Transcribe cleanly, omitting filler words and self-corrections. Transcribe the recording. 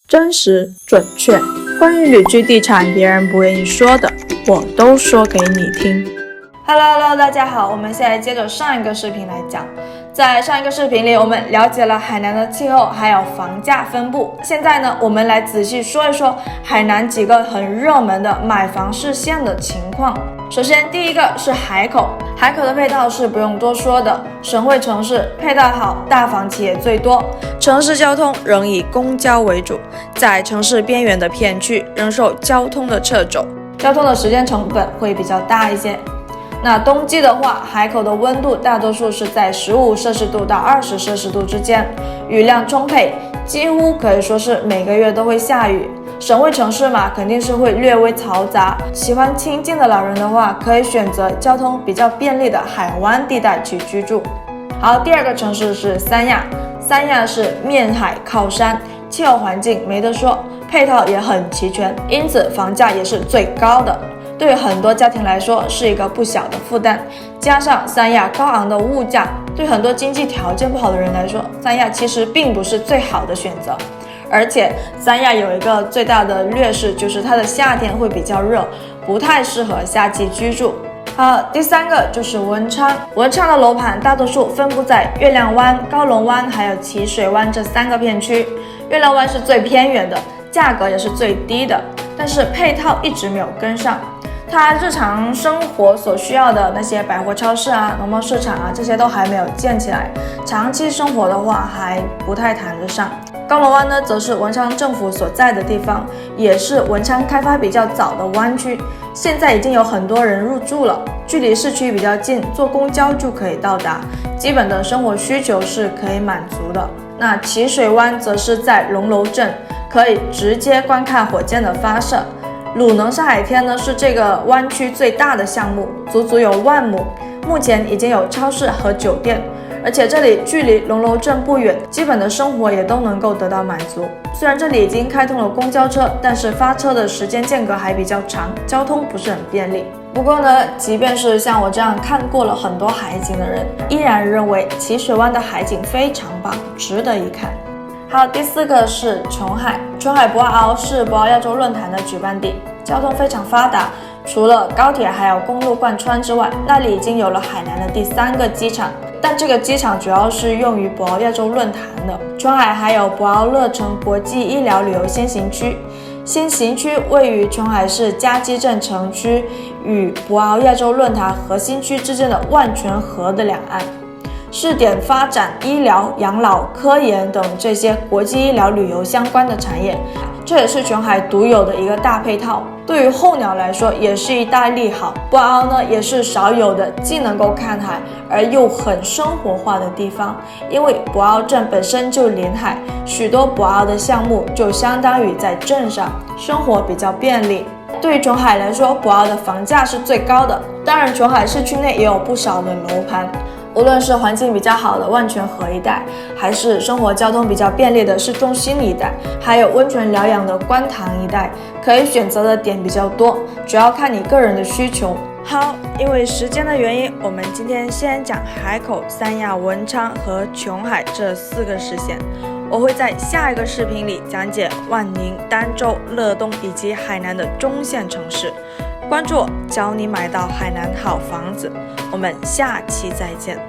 真实准确，关于旅居地产别人不愿意说的，我都说给你听。Hello， 大家好，我们现在接着上一个视频来讲。在上一个视频里，我们了解了海南的气候还有房价分布。现在呢，我们来仔细说一说海南几个很热门的买房市现的情况。首先，第一个是海口。海口的配套是不用多说的，省会城市，配套好，大房企业最多。城市交通仍以公交为主，在城市边缘的片区仍受交通的掣肘，交通的时间成本会比较大一些。那冬季的话，海口的温度大多数是在15摄氏度到20摄氏度之间，雨量充沛，几乎可以说是每个月都会下雨。省会城市嘛，肯定是会略微嘈杂，喜欢清静的老人的话，可以选择交通比较便利的海湾地带去居住。好，第二个城市是三亚。三亚是面海靠山，气候环境没得说，配套也很齐全，因此房价也是最高的。对于很多家庭来说是一个不小的负担，加上三亚高昂的物价，对很多经济条件不好的人来说，三亚其实并不是最好的选择。而且三亚有一个最大的劣势，就是它的夏天会比较热，不太适合夏季居住。好，第三个就是文昌。文昌的楼盘大多数分布在月亮湾、高龙湾还有奇水湾这三个片区。月亮湾是最偏远的，价格也是最低的，但是配套一直没有跟上。它日常生活所需要的那些百货超市啊、农贸市场啊，这些都还没有建起来，长期生活的话还不太谈得上。高龙湾呢，则是文昌政府所在的地方，也是文昌开发比较早的湾区，现在已经有很多人入住了，距离市区比较近，坐公交就可以到达，基本的生活需求是可以满足的。那奇水湾则是在龙楼镇，可以直接观看火箭的发射。鲁能上海天呢，是这个湾区最大的项目，足足有1万亩，目前已经有超市和酒店，而且这里距离龙楼镇不远，基本的生活也都能够得到满足。虽然这里已经开通了公交车，但是发车的时间间隔还比较长，交通不是很便利。不过呢，即便是像我这样看过了很多海景的人，依然认为奇水湾的海景非常棒，值得一看。好，第四个是琼海。琼海博鳌是博鳌亚洲论坛的举办地，交通非常发达，除了高铁还有公路贯穿之外，那里已经有了海南的第3个机场，但这个机场主要是用于博鳌亚洲论坛的。琼海还有博鳌乐城国际医疗旅游先行区，先行区位于琼海市嘉基镇城区与博鳌亚洲论坛核心区之间的万泉河的两岸，试点发展医疗、养老、科研等这些国际医疗旅游相关的产业，这也是琼海独有的一个大配套。对于候鸟来说也是一大利好。博鳌呢也是少有的既能够看海而又很生活化的地方，因为博鳌镇本身就临海，许多博鳌的项目就相当于在镇上，生活比较便利。对于琼海来说，博鳌的房价是最高的，当然琼海市区内也有不少的楼盘。无论是环境比较好的万泉河一带，还是生活交通比较便利的市中心一带，还有温泉疗养的观塘一带，可以选择的点比较多，主要看你个人的需求。好，因为时间的原因，我们今天先讲海口、三亚、文昌和琼海这4个市县，我会在下一个视频里讲解万宁、儋州、乐东以及海南的中线城市。关注我，教你买到海南好房子。我们下期再见。